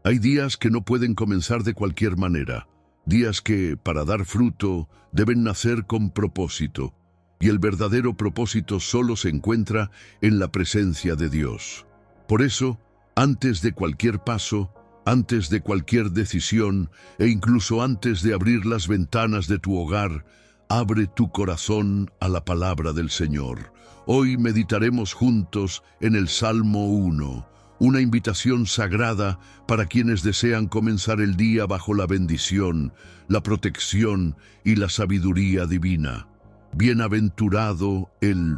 Hay días que no pueden comenzar de cualquier manera, días que, para dar fruto, deben nacer con propósito, y el verdadero propósito solo se encuentra en la presencia de Dios. Por eso, antes de cualquier paso, antes de cualquier decisión e incluso antes de abrir las ventanas de tu hogar, abre tu corazón a la palabra del Señor. Hoy meditaremos juntos en el Salmo 1, una invitación sagrada para quienes desean comenzar el día bajo la bendición, la protección y la sabiduría divina. Bienaventurado el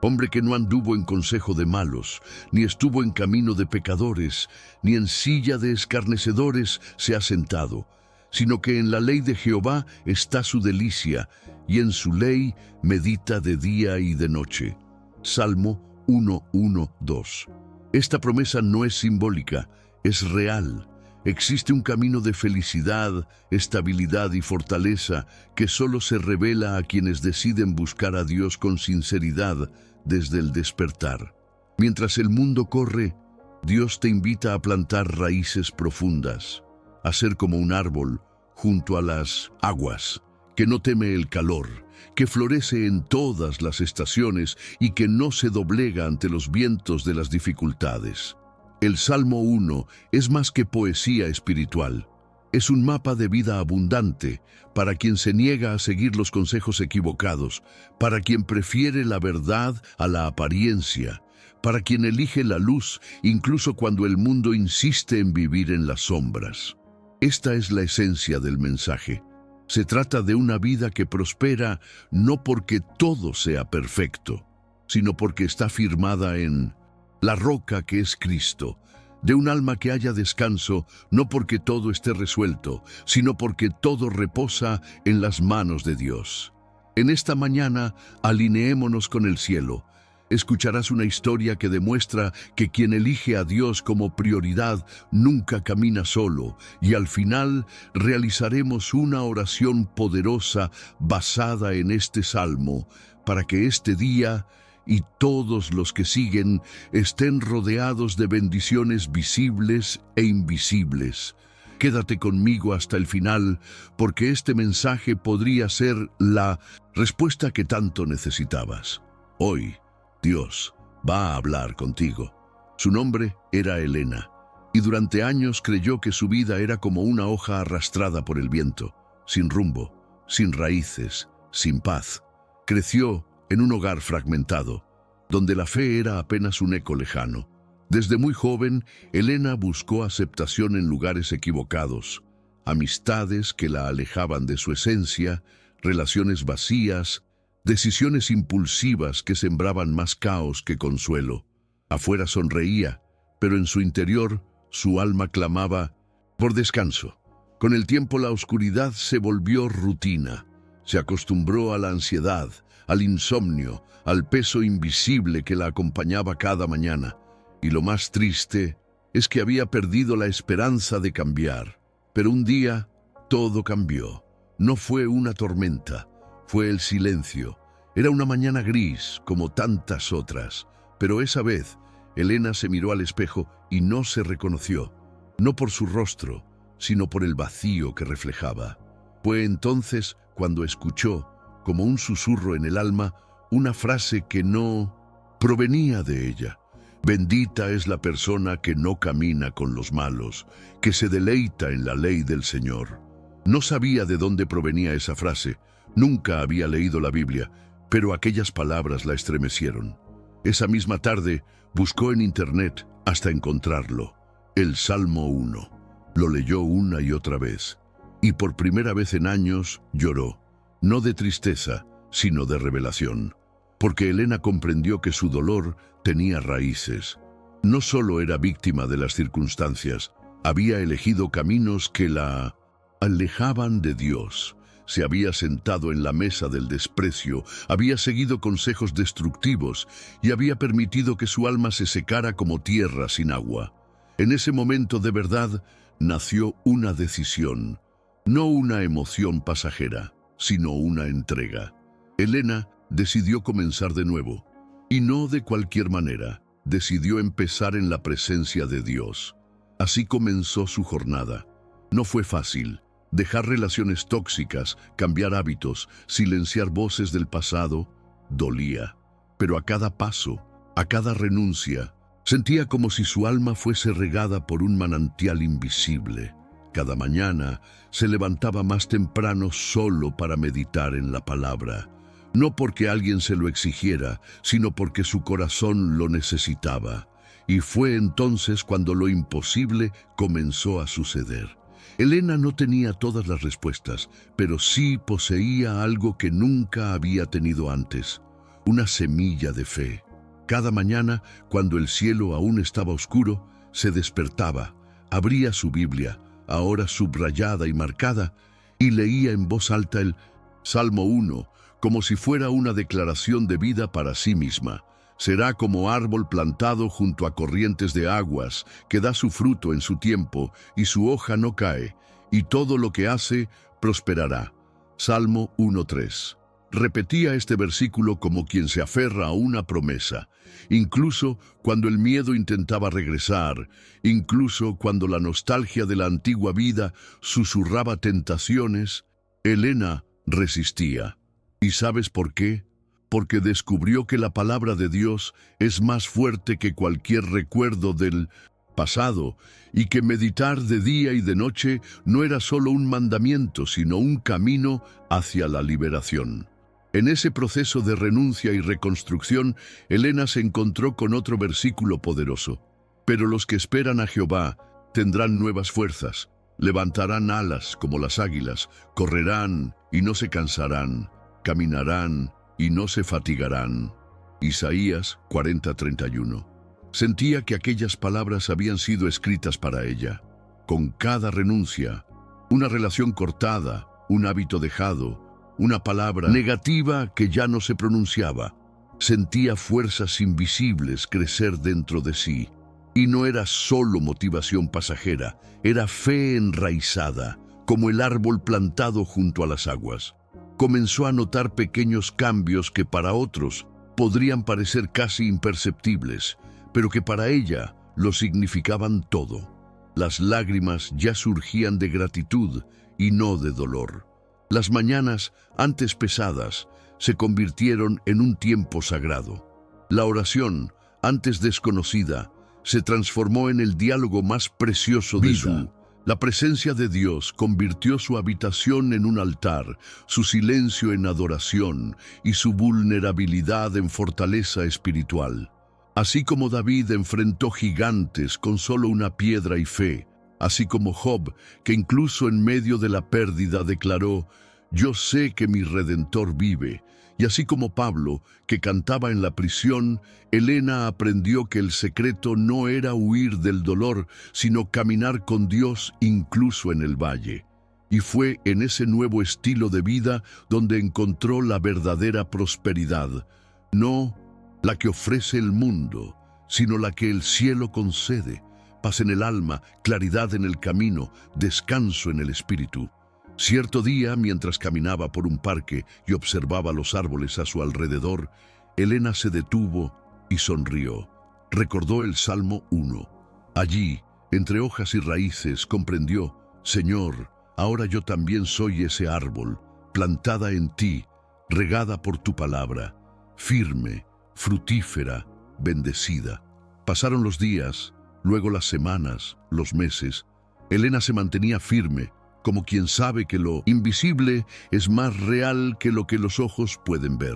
hombre que no anduvo en consejo de malos, ni estuvo en camino de pecadores, ni en silla de escarnecedores se ha sentado, sino que en la ley de Jehová está su delicia, y en su ley medita de día y de noche. Salmo 1:1-2. Esta promesa no es simbólica, es real. Existe un camino de felicidad, estabilidad y fortaleza que solo se revela a quienes deciden buscar a Dios con sinceridad desde el despertar. Mientras el mundo corre, Dios te invita a plantar raíces profundas, a ser como un árbol junto a las aguas, que no teme el calor, que florece en todas las estaciones y que no se doblega ante los vientos de las dificultades. El Salmo 1 es más que poesía espiritual. Es un mapa de vida abundante para quien se niega a seguir los consejos equivocados, para quien prefiere la verdad a la apariencia, para quien elige la luz incluso cuando el mundo insiste en vivir en las sombras. Esta es la esencia del mensaje. Se trata de una vida que prospera no porque todo sea perfecto, sino porque está firmada en la roca que es Cristo, de un alma que haya descanso, no porque todo esté resuelto, sino porque todo reposa en las manos de Dios. En esta mañana, alineémonos con el cielo. Escucharás una historia que demuestra que quien elige a Dios como prioridad nunca camina solo, y al final realizaremos una oración poderosa basada en este salmo, para que este día y todos los que siguen estén rodeados de bendiciones visibles e invisibles. Quédate conmigo hasta el final, porque este mensaje podría ser la respuesta que tanto necesitabas. Hoy, Dios va a hablar contigo. Su nombre era Elena, y durante años creyó que su vida era como una hoja arrastrada por el viento, sin rumbo, sin raíces, sin paz. Creció en un hogar fragmentado, donde la fe era apenas un eco lejano. Desde muy joven, Elena buscó aceptación en lugares equivocados, amistades que la alejaban de su esencia, relaciones vacías, decisiones impulsivas que sembraban más caos que consuelo. Afuera sonreía, pero en su interior, su alma clamaba por descanso. Con el tiempo la oscuridad se volvió rutina. Se acostumbró a la ansiedad, al insomnio, al peso invisible que la acompañaba cada mañana. Y lo más triste es que había perdido la esperanza de cambiar. Pero un día, todo cambió. No fue una tormenta, fue el silencio. Era una mañana gris, como tantas otras. Pero esa vez, Elena se miró al espejo y no se reconoció. No por su rostro, sino por el vacío que reflejaba. Fue entonces cuando escuchó, como un susurro en el alma, una frase que no provenía de ella. Bendita es la persona que no camina con los malos, que se deleita en la ley del Señor. No sabía de dónde provenía esa frase, nunca había leído la Biblia, pero aquellas palabras la estremecieron. Esa misma tarde buscó en internet hasta encontrarlo, el Salmo 1. Lo leyó una y otra vez, y por primera vez en años lloró, no de tristeza, sino de revelación, porque Elena comprendió que su dolor tenía raíces. No solo era víctima de las circunstancias, había elegido caminos que la alejaban de Dios. Se había sentado en la mesa del desprecio, había seguido consejos destructivos y había permitido que su alma se secara como tierra sin agua. En ese momento de verdad nació una decisión, no una emoción pasajera, sino una entrega. Elena decidió comenzar de nuevo, y no de cualquier manera. Decidió empezar en la presencia de Dios. Así comenzó su jornada. No fue fácil. Dejar relaciones tóxicas, cambiar hábitos, silenciar voces del pasado, dolía. Pero a cada paso, a cada renuncia, sentía como si su alma fuese regada por un manantial invisible. Cada mañana se levantaba más temprano solo para meditar en la palabra. No porque alguien se lo exigiera, sino porque su corazón lo necesitaba. Y fue entonces cuando lo imposible comenzó a suceder. Elena no tenía todas las respuestas, pero sí poseía algo que nunca había tenido antes: una semilla de fe. Cada mañana, cuando el cielo aún estaba oscuro, se despertaba, abría su Biblia, ahora subrayada y marcada, y leía en voz alta el Salmo 1, como si fuera una declaración de vida para sí misma. Será como árbol plantado junto a corrientes de aguas, que da su fruto en su tiempo, y su hoja no cae, y todo lo que hace prosperará. Salmo 1:3. Repetía este versículo como quien se aferra a una promesa, incluso cuando el miedo intentaba regresar, incluso cuando la nostalgia de la antigua vida susurraba tentaciones. Elena resistía. ¿Y sabes por qué? Porque descubrió que la palabra de Dios es más fuerte que cualquier recuerdo del pasado, y que meditar de día y de noche no era solo un mandamiento, sino un camino hacia la liberación. En ese proceso de renuncia y reconstrucción, Elena se encontró con otro versículo poderoso. Pero los que esperan a Jehová tendrán nuevas fuerzas, levantarán alas como las águilas, correrán y no se cansarán, caminarán y no se fatigarán. Isaías 40:31. Sentía que aquellas palabras habían sido escritas para ella. Con cada renuncia, una relación cortada, un hábito dejado, una palabra negativa que ya no se pronunciaba, sentía fuerzas invisibles crecer dentro de sí. Y no era solo motivación pasajera, era fe enraizada, como el árbol plantado junto a las aguas. Comenzó a notar pequeños cambios que para otros podrían parecer casi imperceptibles, pero que para ella lo significaban todo. Las lágrimas ya surgían de gratitud y no de dolor. Las mañanas, antes pesadas, se convirtieron en un tiempo sagrado. La oración, antes desconocida, se transformó en el diálogo más precioso de su vida. La presencia de Dios convirtió su habitación en un altar, su silencio en adoración y su vulnerabilidad en fortaleza espiritual. Así como David enfrentó gigantes con solo una piedra y fe, así como Job, que incluso en medio de la pérdida declaró: «Yo sé que mi Redentor vive», y así como Pablo, que cantaba en la prisión, Elena aprendió que el secreto no era huir del dolor, sino caminar con Dios incluso en el valle. Y fue en ese nuevo estilo de vida donde encontró la verdadera prosperidad, no la que ofrece el mundo, sino la que el cielo concede: paz en el alma, claridad en el camino, descanso en el espíritu. Cierto día, mientras caminaba por un parque y observaba los árboles a su alrededor, Elena se detuvo y sonrió. Recordó el Salmo 1. Allí, entre hojas y raíces, comprendió: «Señor, ahora yo también soy ese árbol, plantada en ti, regada por tu palabra, firme, frutífera, bendecida». Pasaron los días, luego las semanas, los meses. Elena se mantenía firme, como quien sabe que lo invisible es más real que lo que los ojos pueden ver.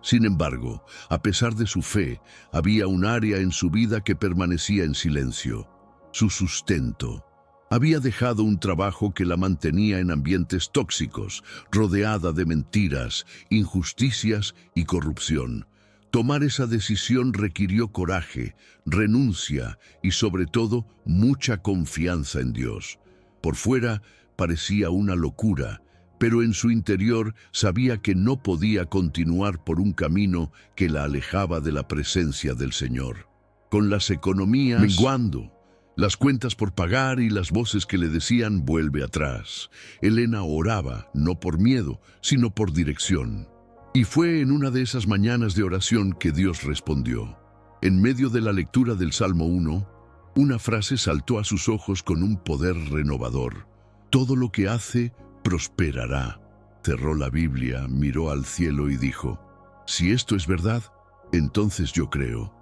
Sin embargo, a pesar de su fe, había un área en su vida que permanecía en silencio: su sustento. Había dejado un trabajo que la mantenía en ambientes tóxicos, rodeada de mentiras, injusticias y corrupción. Tomar esa decisión requirió coraje, renuncia y, sobre todo, mucha confianza en Dios. Por fuera parecía una locura, pero en su interior sabía que no podía continuar por un camino que la alejaba de la presencia del Señor. Con las economías menguando, las cuentas por pagar y las voces que le decían «vuelve atrás», Elena oraba, no por miedo, sino por dirección. Y fue en una de esas mañanas de oración que Dios respondió. En medio de la lectura del Salmo 1, Una frase saltó a sus ojos con un poder renovador. Todo lo que hace, prosperará. Cerró la Biblia, miró al cielo y dijo, si esto es verdad, entonces yo creo.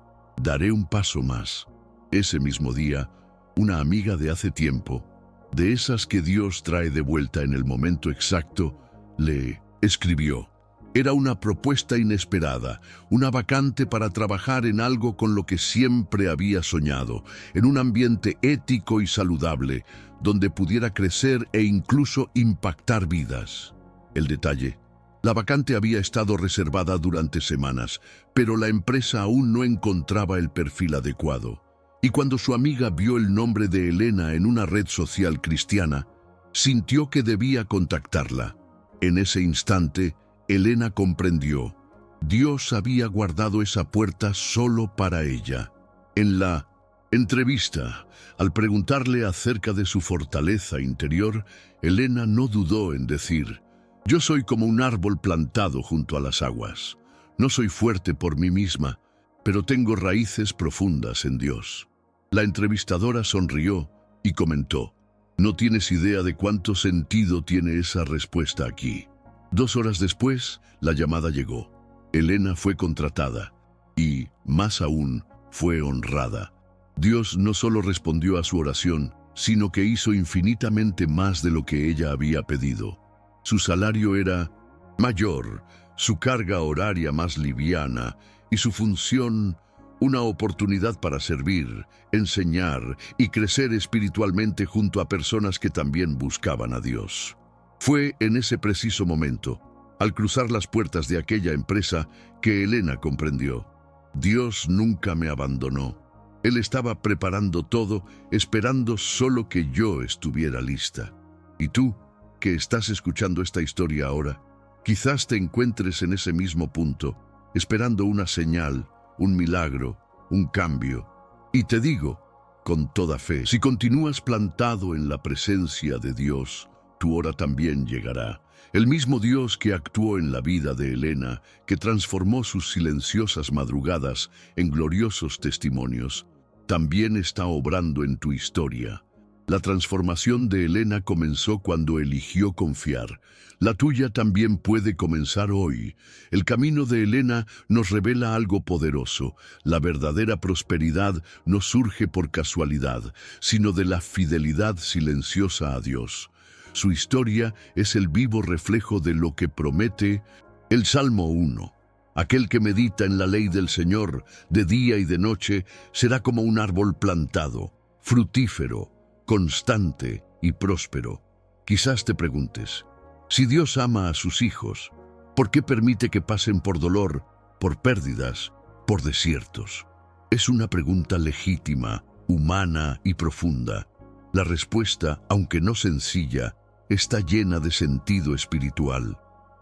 Daré un paso más. Ese mismo día, una amiga de hace tiempo, de esas que Dios trae de vuelta en el momento exacto, le escribió. Era una propuesta inesperada, una vacante para trabajar en algo con lo que siempre había soñado, en un ambiente ético y saludable, donde pudiera crecer e incluso impactar vidas. El detalle: la vacante había estado reservada durante semanas, pero la empresa aún no encontraba el perfil adecuado. Y cuando su amiga vio el nombre de Elena en una red social cristiana, sintió que debía contactarla. En ese instante, Elena comprendió. Dios había guardado esa puerta solo para ella. En la entrevista, al preguntarle acerca de su fortaleza interior, Elena no dudó en decir: yo soy como un árbol plantado junto a las aguas. No soy fuerte por mí misma, pero tengo raíces profundas en Dios. La entrevistadora sonrió y comentó: no tienes idea de cuánto sentido tiene esa respuesta aquí. 2 horas después, la llamada llegó. Elena fue contratada y, más aún, fue honrada. Dios no solo respondió a su oración, sino que hizo infinitamente más de lo que ella había pedido. Su salario era mayor, su carga horaria más liviana y su función una oportunidad para servir, enseñar y crecer espiritualmente junto a personas que también buscaban a Dios. Fue en ese preciso momento, al cruzar las puertas de aquella empresa, que Elena comprendió: Dios nunca me abandonó. Él estaba preparando todo, esperando solo que yo estuviera lista. ¿Y tú, que estás escuchando esta historia ahora, quizás te encuentres en ese mismo punto, esperando una señal, un milagro, un cambio? Y te digo, con toda fe, si continúas plantado en la presencia de Dios, tu hora también llegará. El mismo Dios que actuó en la vida de Elena, que transformó sus silenciosas madrugadas en gloriosos testimonios, también está obrando en tu historia. La transformación de Elena comenzó cuando eligió confiar. La tuya también puede comenzar hoy. El camino de Elena nos revela algo poderoso. La verdadera prosperidad no surge por casualidad, sino de la fidelidad silenciosa a Dios. Su historia es el vivo reflejo de lo que promete el Salmo 1. Aquel que medita en la ley del Señor de día y de noche será como un árbol plantado, fructífero, constante y próspero. Quizás te preguntes, si Dios ama a sus hijos, ¿por qué permite que pasen por dolor, por pérdidas, por desiertos? Es una pregunta legítima, humana y profunda. La respuesta, aunque no sencilla, está llena de sentido espiritual.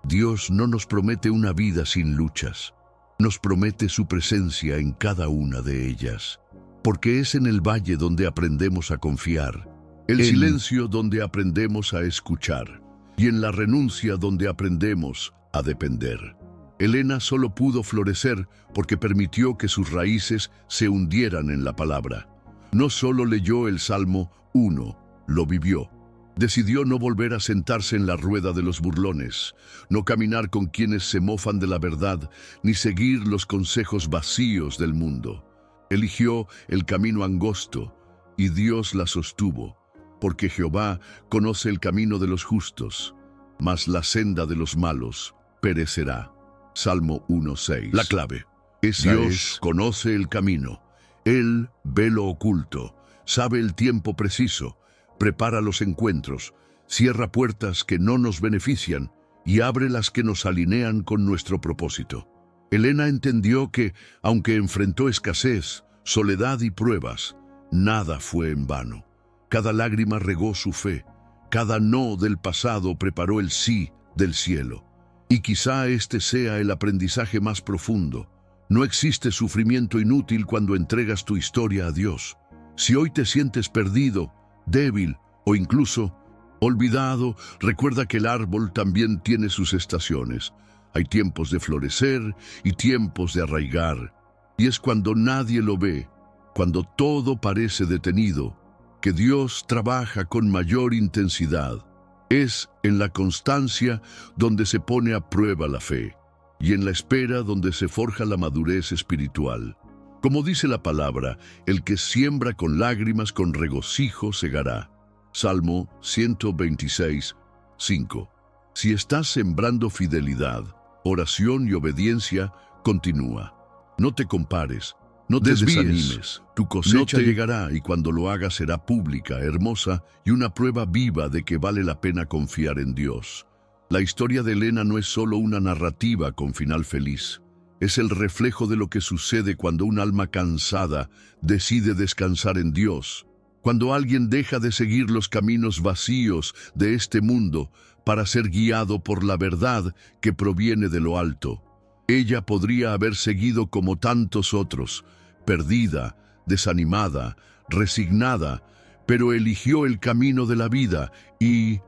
Dios no nos promete una vida sin luchas. Nos promete su presencia en cada una de ellas. Porque es en el valle donde aprendemos a confiar, el silencio donde aprendemos a escuchar, y en la renuncia donde aprendemos a depender. Elena solo pudo florecer porque permitió que sus raíces se hundieran en la palabra. No solo leyó el Salmo 1, lo vivió. Decidió no volver a sentarse en la rueda de los burlones, no caminar con quienes se mofan de la verdad, ni seguir los consejos vacíos del mundo. Eligió el camino angosto, y Dios la sostuvo, porque Jehová conoce el camino de los justos, mas la senda de los malos perecerá. Salmo 1:6. La clave: Dios conoce el camino. Él ve lo oculto, sabe el tiempo preciso, prepara los encuentros, cierra puertas que no nos benefician y abre las que nos alinean con nuestro propósito. Elena entendió que, aunque enfrentó escasez, soledad y pruebas, nada fue en vano. Cada lágrima regó su fe, cada no del pasado preparó el sí del cielo. Y quizá este sea el aprendizaje más profundo. No existe sufrimiento inútil cuando entregas tu historia a Dios. Si hoy te sientes perdido, débil o incluso olvidado, recuerda que el árbol también tiene sus estaciones. Hay tiempos de florecer y tiempos de arraigar. Y es cuando nadie lo ve, cuando todo parece detenido, que Dios trabaja con mayor intensidad. Es en la constancia donde se pone a prueba la fe, y en la espera donde se forja la madurez espiritual. Como dice la palabra, el que siembra con lágrimas, con regocijo segará. Salmo 126, 5. Si estás sembrando fidelidad, oración y obediencia, continúa. No te compares, no te desanimes. Tu cosecha llegará y cuando lo hagas será pública, hermosa y una prueba viva de que vale la pena confiar en Dios. La historia de Elena no es solo una narrativa con final feliz. Es el reflejo de lo que sucede cuando un alma cansada decide descansar en Dios. Cuando alguien deja de seguir los caminos vacíos de este mundo para ser guiado por la verdad que proviene de lo alto. Ella podría haber seguido como tantos otros, perdida, desanimada, resignada, pero eligió el camino de la vida y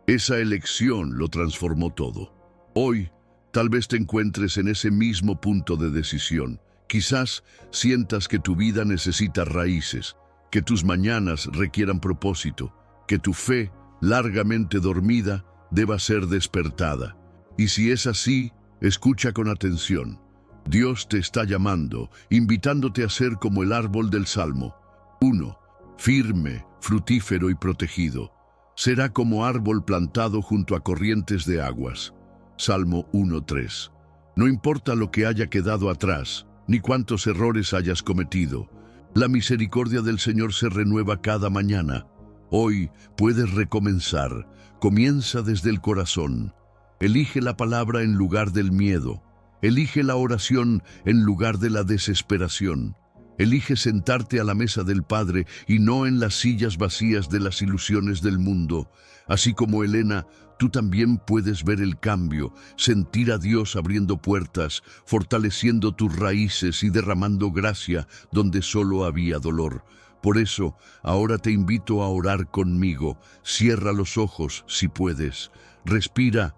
esa elección lo transformó todo. Hoy, tal vez te encuentres en ese mismo punto de decisión. Quizás sientas que tu vida necesita raíces, que tus mañanas requieran propósito, que tu fe, largamente dormida, deba ser despertada. Y si es así, escucha con atención. Dios te está llamando, invitándote a ser como el árbol del Salmo. 1. Firme, frutífero y protegido. Será como árbol plantado junto a corrientes de aguas. Salmo 1:3. No importa lo que haya quedado atrás, ni cuántos errores hayas cometido. La misericordia del Señor se renueva cada mañana. Hoy puedes recomenzar. Comienza desde el corazón. Elige la palabra en lugar del miedo. Elige la oración en lugar de la desesperación. Elige sentarte a la mesa del Padre y no en las sillas vacías de las ilusiones del mundo. Así como Elena, tú también puedes ver el cambio, sentir a Dios abriendo puertas, fortaleciendo tus raíces y derramando gracia donde solo había dolor. Por eso, ahora te invito a orar conmigo. Cierra los ojos si puedes. Respira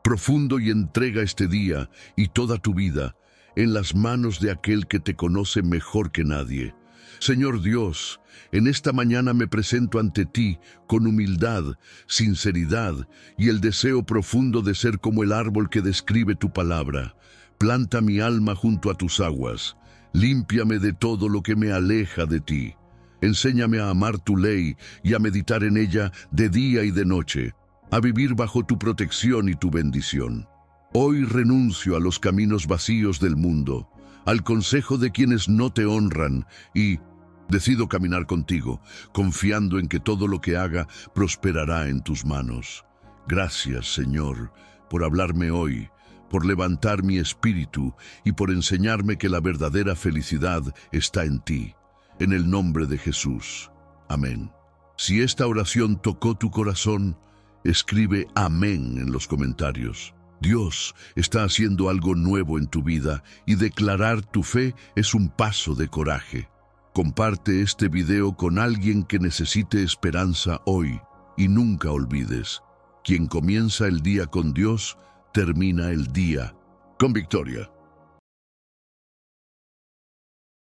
profundo y entrega este día y toda tu vida en las manos de aquel que te conoce mejor que nadie. Señor Dios, en esta mañana me presento ante ti con humildad, sinceridad y el deseo profundo de ser como el árbol que describe tu palabra. Planta mi alma junto a tus aguas. Límpiame de todo lo que me aleja de ti. Enséñame a amar tu ley y a meditar en ella de día y de noche, a vivir bajo tu protección y tu bendición. Hoy renuncio a los caminos vacíos del mundo, al consejo de quienes no te honran y decido caminar contigo, confiando en que todo lo que haga prosperará en tus manos. Gracias, Señor, por hablarme hoy, por levantar mi espíritu y por enseñarme que la verdadera felicidad está en ti. En el nombre de Jesús. Amén. Si esta oración tocó tu corazón, escribe amén en los comentarios. Dios está haciendo algo nuevo en tu vida y declarar tu fe es un paso de coraje. Comparte este video con alguien que necesite esperanza hoy y nunca olvides, quien comienza el día con Dios, termina el día con victoria.